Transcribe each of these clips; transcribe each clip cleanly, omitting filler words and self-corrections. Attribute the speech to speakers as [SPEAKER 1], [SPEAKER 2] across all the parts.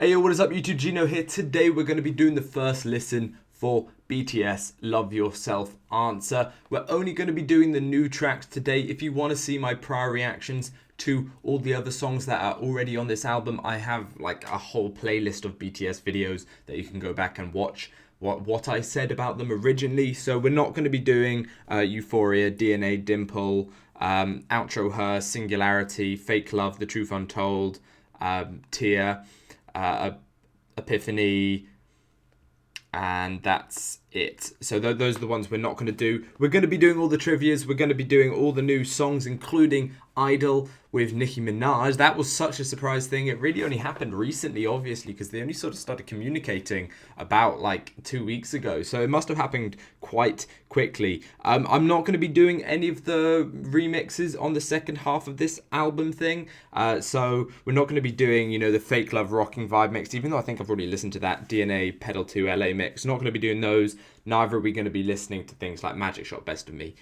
[SPEAKER 1] Hey, what is up YouTube? Ginno here. Today we're going to be doing the first listen for BTS Love Yourself Answer. We're only going to be doing the new tracks today. If you want to see my prior reactions to all the other songs that are already on this album, I have like a whole playlist of BTS videos that you can go back and watch what I said about them originally. So we're not going to be doing Euphoria, DNA, Dimple, Outro Her, Singularity, Fake Love, The Truth Untold, Tear, Epiphany, and that's it. So those are the ones we're not going to do. We're going to be doing all the trivias. We're going to be doing all the new songs, including Idol with Nicki Minaj. That was such a surprise thing. It really only happened recently, obviously, because they only sort of started communicating about like 2 weeks ago. So it must have happened quite quickly. I'm not going to be doing any of the remixes on the second half of this album thing. So we're not going to be doing, you know, the Fake Love Rocking Vibe mix, even though I think I've already listened to that DNA Pedal 2 LA mix. Not going to be doing those. Neither are we going to be listening to things like Magic Shot Best of Me.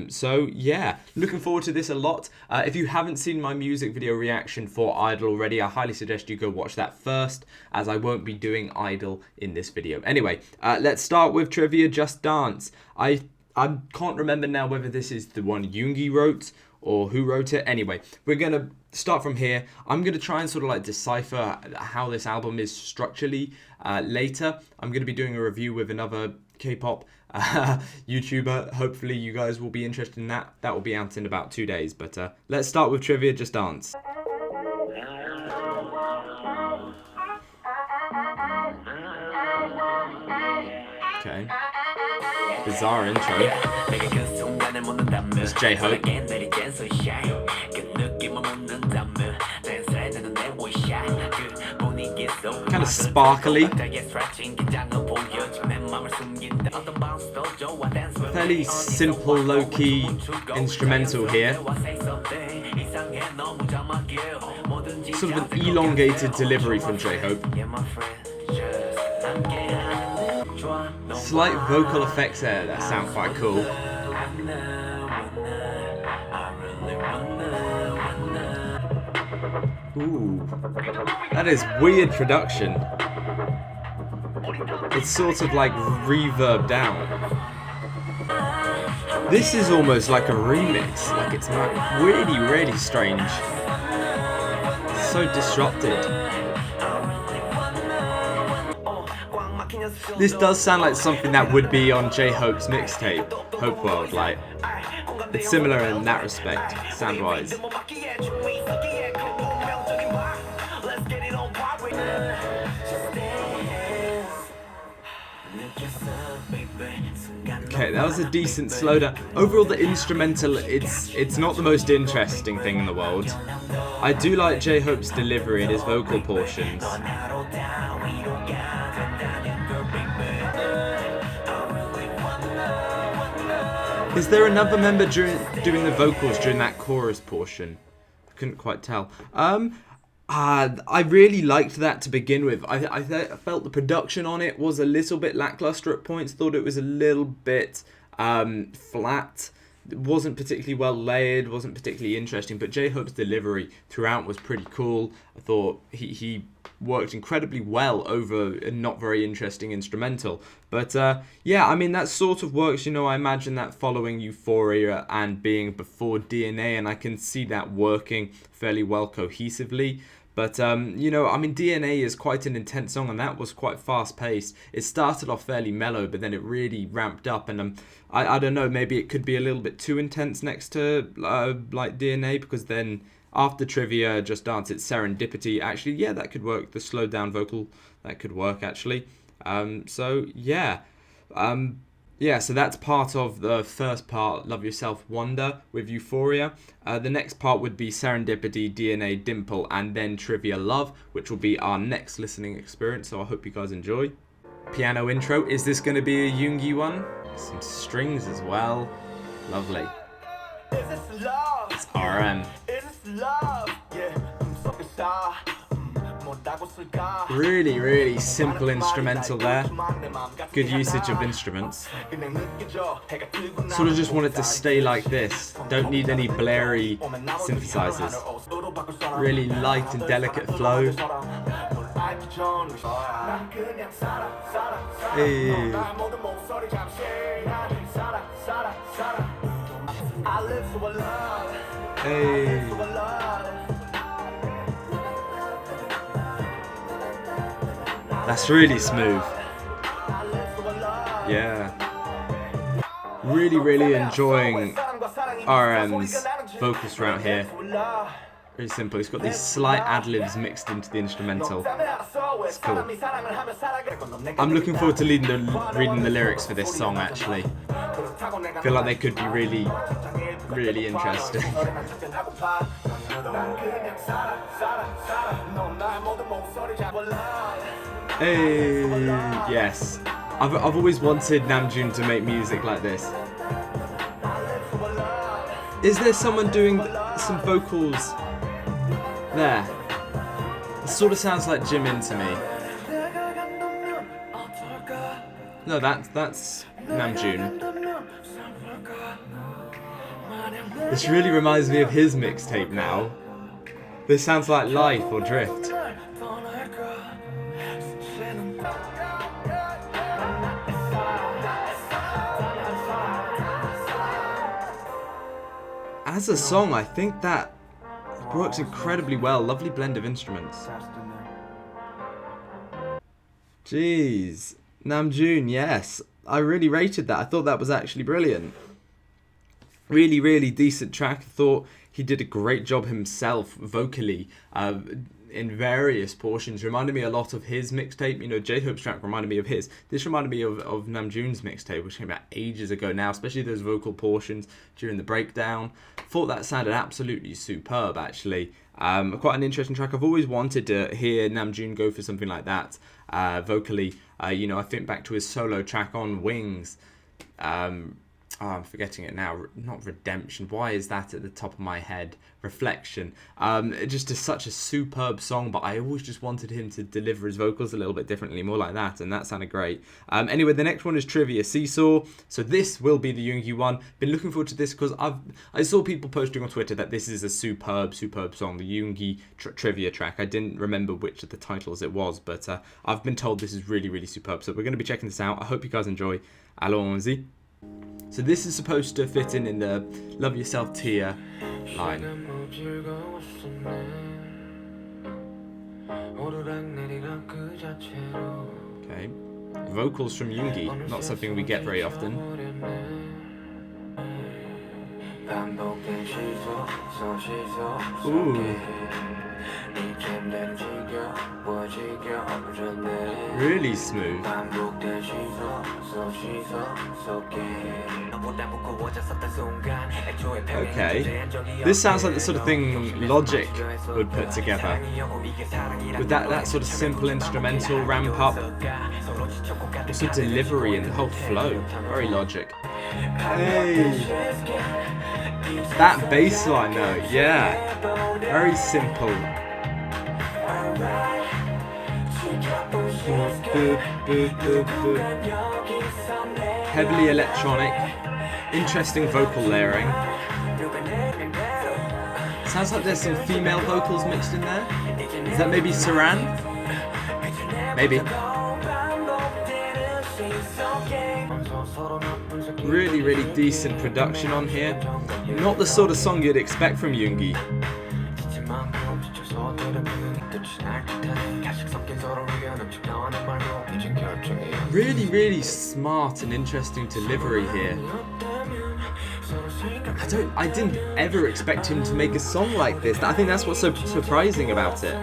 [SPEAKER 1] So yeah, looking forward to this a lot. If you haven't seen my music video reaction for Idol already, I highly suggest you go watch that first, as I won't be doing Idol in this video. Anyway, let's start with Trivia Just Dance. I can't remember now whether this is the one Yoongi wrote or who wrote it. Anyway, we're going to start from here. I'm going to try and sort of like decipher how this album is structurally later. I'm going to be doing a review with another K-pop YouTuber. Hopefully you guys will be interested in that. That will be out in about 2 days. But let's start with Trivia Just Dance. Okay. Bizarre intro. It's J-Hope. Kind of sparkly. Fairly simple, low-key instrumental here. Sort of an elongated delivery from J-Hope. Slight vocal effects there that sound quite cool. Ooh, that is weird production. It's sort of like reverb down. This is almost like a remix. Like it's really, really strange. So disrupted. This does sound like something that would be on J-Hope's mixtape, Hope World. Like, it's similar in that respect, sound-wise. Okay, that was a decent slowdown. Overall, the instrumental, it's not the most interesting thing in the world. I do like J-Hope's delivery and his vocal portions. Is there another member doing the vocals during that chorus portion? I couldn't quite tell. I really liked that to begin with. I felt the production on it was a little bit lackluster at points. Thought it was a little bit flat. It wasn't particularly well layered, wasn't particularly interesting, but J-Hope's delivery throughout was pretty cool. I thought he worked incredibly well over a not very interesting instrumental. But yeah, I mean, that sort of works, you know. I imagine that following Euphoria and being before DNA, and I can see that working fairly well cohesively. But, you know, I mean, DNA is quite an intense song, and that was quite fast-paced. It started off fairly mellow, but then it really ramped up, and I don't know, maybe it could be a little bit too intense next to, like, DNA, because then after Trivia Just Dance, it's Serendipity. Actually, yeah, that could work. The slowed-down vocal, that could work, actually. So, yeah. Yeah, so that's part of the first part, Love Yourself Wonder with Euphoria. The next part would be Serendipity, DNA, Dimple, and then Trivia Love, which will be our next listening experience, so I hope you guys enjoy. Piano intro, is this going to be a Yoongi one? Some strings as well. Lovely. It's RM. Really, really simple instrumental there. Good usage of instruments. Sort of just want it to stay like this. Don't need any blurry synthesizers. Really light and delicate flow. Hey. Hey. That's really smooth. Yeah. Really enjoying RM's vocals throughout here. Very simple. It's got these slight ad-libs mixed into the instrumental. It's cool. I'm looking forward to reading the lyrics for this song, actually. I feel like they could be really interesting. Hey, yes. I've always wanted Namjoon to make music like this. Is there someone doing some vocals there? It sort of sounds like Jimin to me. No, that's Namjoon. This really reminds me of his mixtape now. This sounds like Life or Drift. As a song, I think that works incredibly well. Lovely blend of instruments. Jeez. Namjoon, yes. I really rated that. I thought that was actually brilliant. Really decent track. I thought he did a great job himself vocally in various portions. Reminded me a lot of his mixtape. You know, J-Hope's track reminded me of his. This reminded me of Namjoon's mixtape, which came out ages ago now, especially those vocal portions during the breakdown. Thought that sounded absolutely superb, actually. Quite an interesting track. I've always wanted to hear Namjoon go for something like that vocally. You know, I think back to his solo track on Wings. I'm forgetting it now. Not Redemption. Why is that at the top of my head? Reflection. Just such a superb song, but I always just wanted him to deliver his vocals a little bit differently, more like that, and that sounded great. Anyway, the next one is Trivia, Seesaw. So this will be the Yoongi one. Been looking forward to this because I saw people posting on Twitter that this is a superb song, the Yoongi trivia track. I didn't remember which of the titles it was, but I've been told this is really superb. So we're going to be checking this out. I hope you guys enjoy. Allons-y. So this is supposed to fit in the Love Yourself tier line. Okay. Vocals from Yoongi, not something we get very often. Ooh. Really smooth. Okay. This sounds like the sort of thing Logic would put together. With that sort of simple instrumental ramp up. Also delivery and the whole flow. Very Logic. Hey. That bass line though, yeah. Very simple. Heavily electronic. Interesting vocal layering. Sounds like there's some female vocals mixed in there. Is that maybe Saran? Maybe. Really decent production on here. Not the sort of song you'd expect from Yoongi. Really smart and interesting delivery here. I didn't ever expect him to make a song like this. I think that's what's so surprising about it.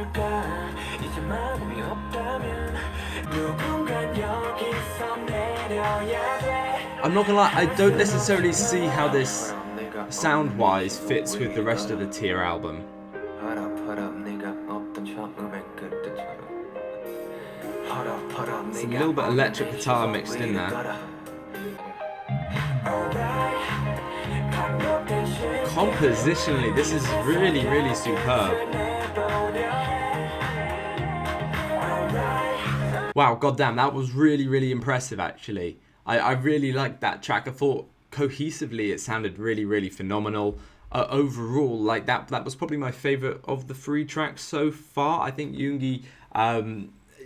[SPEAKER 1] I'm not gonna lie, I don't necessarily see how this sound-wise fits with the rest of the Tier album. It's a little bit of electric guitar mixed in there. Compositionally, this is really superb. Wow, goddamn, that was really impressive actually. I really liked that track. I thought cohesively it sounded really phenomenal. Overall, like that was probably my favorite of the 3 tracks so far. I think Yoongi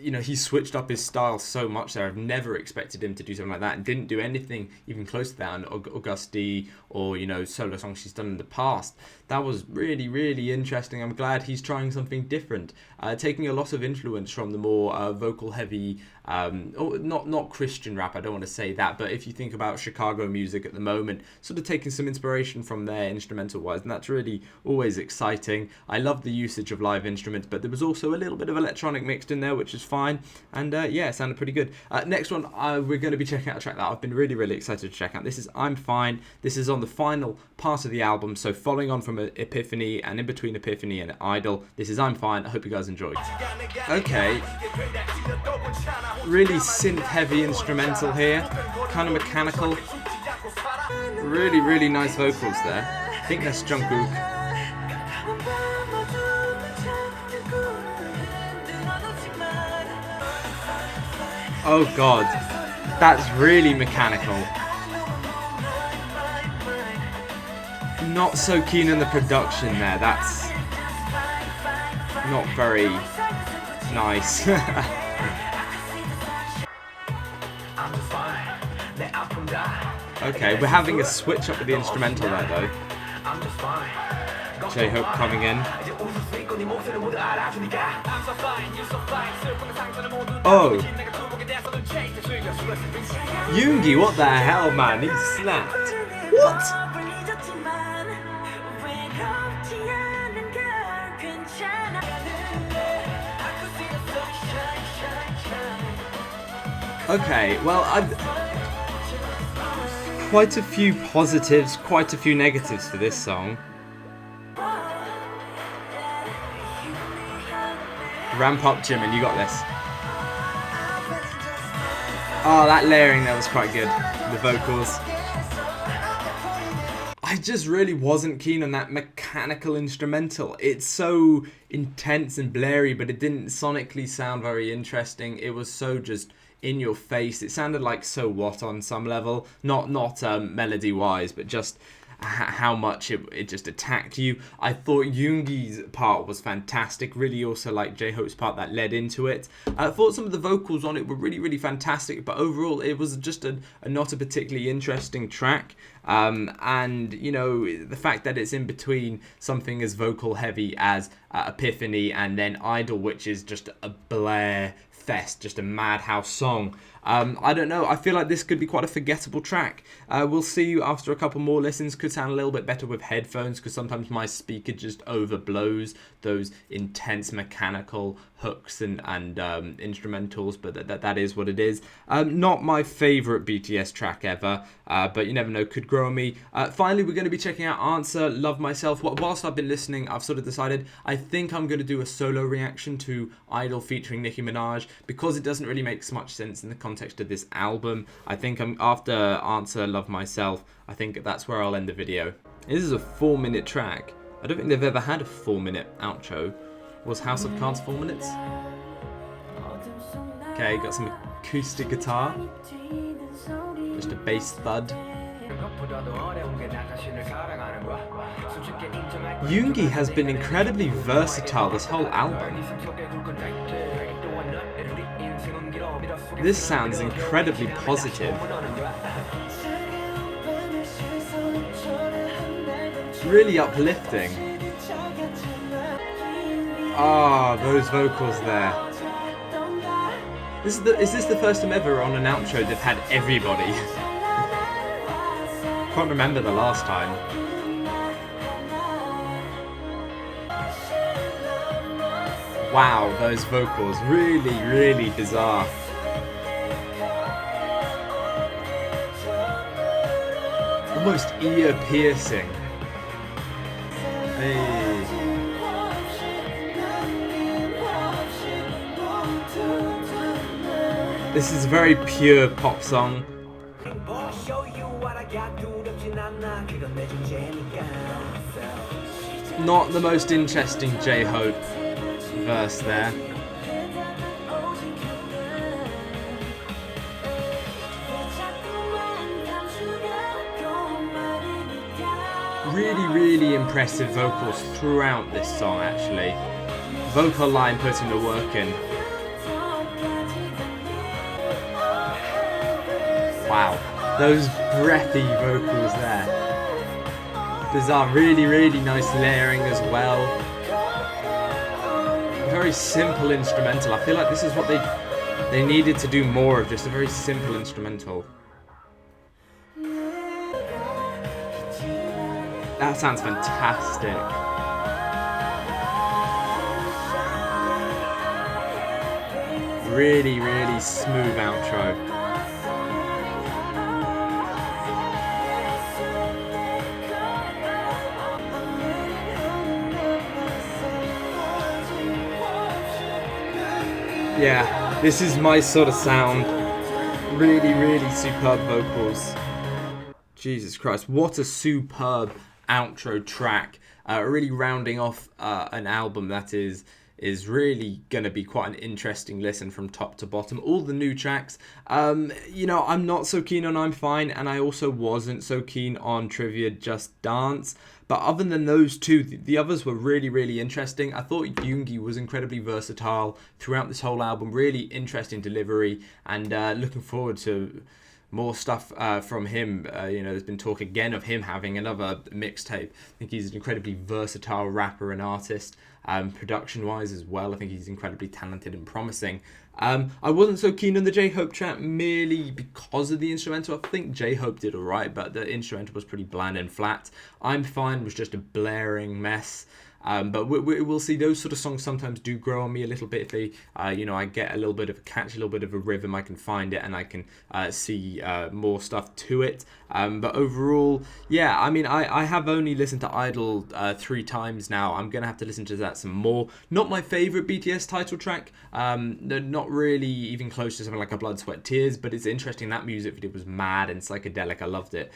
[SPEAKER 1] you know, he switched up his style so much there. I've never expected him to do something like that, and didn't do anything even close to that on Augusti or, you know, solo songs she's done in the past. That was really, really interesting. I'm glad he's trying something different, taking a lot of influence from the more vocal heavy, not Christian rap, I don't want to say that, but if you think about Chicago music at the moment, sort of taking some inspiration from there instrumental wise, and that's really always exciting. I love the usage of live instruments, but there was also a little bit of electronic mixed in there, which is fine, and yeah, it sounded pretty good. Next one, we're going to be checking out a track that I've been really, really excited to check out. This is I'm Fine. This is on the final part of the album, so following on from Epiphany, and in between Epiphany and Idol, this is I'm Fine. I hope you guys enjoyed. Okay, really synth heavy instrumental here, kind of mechanical, really, really nice vocals there. I think that's Jungkook. Oh god, that's really mechanical. Not so keen on the production there, that's not very nice. Okay, we're having a switch up with the instrumental there though. J-Hope coming in. Oh! Yoongi, what the hell, man? He snapped. What? Okay, well, quite a few positives, quite a few negatives for this song. Ramp up, Jimin, you got this. Oh, that layering there was quite good. The vocals. I just really wasn't keen on that mechanical instrumental. It's so intense and blurry, but it didn't sonically sound very interesting. It was so just in your face. It sounded like So What on some level. Not melody wise, but just how much it just attacked you. I thought Yoongi's part was fantastic. Really also like J-Hope's part that led into it. I thought some of the vocals on it were really, really fantastic, but overall it was just not a particularly interesting track. And, you know, the fact that it's in between something as vocal heavy as Epiphany and then Idol, which is just a blare fest, just a madhouse song. I don't know, I feel like this could be quite a forgettable track. We'll see after a couple more listens. Could sound a little bit better with headphones, because sometimes my speaker just overblows those intense mechanical hooks and instrumentals, but that is what it is. Not my favourite BTS track ever, but you never know, could grow on me. Finally, we're going to be checking out Answer, Love Myself. Whilst I've been listening, I've sort of decided I think I'm going to do a solo reaction to Idol featuring Nicki Minaj, because it doesn't really make so much sense in the context of this album. I think after Answer, Love Myself, I think that's where I'll end the video. This is a 4-minute track. I don't think they've ever had a 4-minute outro. Was House of Cards 4 minutes? Okay, got some acoustic guitar. Just a bass thud. Yoongi has been incredibly versatile this whole album. This sounds incredibly positive. Really uplifting. Ah, those vocals there. Is this the first time ever on an outro they've had everybody? Can't remember the last time. Wow, those vocals, really, really bizarre. Almost ear-piercing. Hey. This is a very pure pop song. Not the most interesting J-Hope verse there. Really, really impressive vocals throughout this song, actually. Vocal line putting the work in. Wow, those breathy vocals there. Bizarre, really, really nice layering as well. Very simple instrumental. I feel like this is what they needed to do more of, just a very simple instrumental. That sounds fantastic. Really, really smooth outro. Yeah, this is my sort of sound. Really, really superb vocals. Jesus Christ, what a superb outro track. Really rounding off an album that is really going to be quite an interesting listen from top to bottom. All the new tracks, you know, I'm not so keen on I'm Fine, and I also wasn't so keen on Trivia Just Dance. But other than those two, the others were really, really interesting. I thought Yoongi was incredibly versatile throughout this whole album. Really interesting delivery, and looking forward to more stuff from him. You know, there's been talk again of him having another mixtape. I think he's an incredibly versatile rapper and artist. Production-wise as well, I think he's incredibly talented and promising. I wasn't so keen on the J-Hope track merely because of the instrumental. I think J-Hope did alright, but the instrumental was pretty bland and flat. I'm Fine was just a blaring mess. But we'll see. Those sort of songs sometimes do grow on me a little bit. If they, you know, I get a little bit of a catch, a little bit of a rhythm, I can find it and I can see more stuff to it. But overall, yeah, I mean, I have only listened to Idol 3 times now. I'm going to have to listen to that some more. Not my favourite BTS title track. Not really even close to something like a Blood, Sweat, Tears, but it's interesting. That music video was mad and psychedelic. I loved it.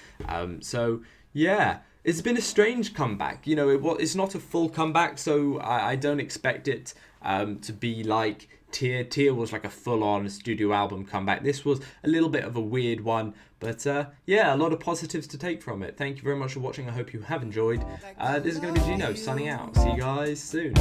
[SPEAKER 1] So, yeah. It's been a strange comeback. You know, it's not a full comeback, so I don't expect it to be like Tear. Tear was like a full-on studio album comeback. This was a little bit of a weird one, but yeah, a lot of positives to take from it. Thank you very much for watching. I hope you have enjoyed. This is going to be Ginno signing out. See you guys soon.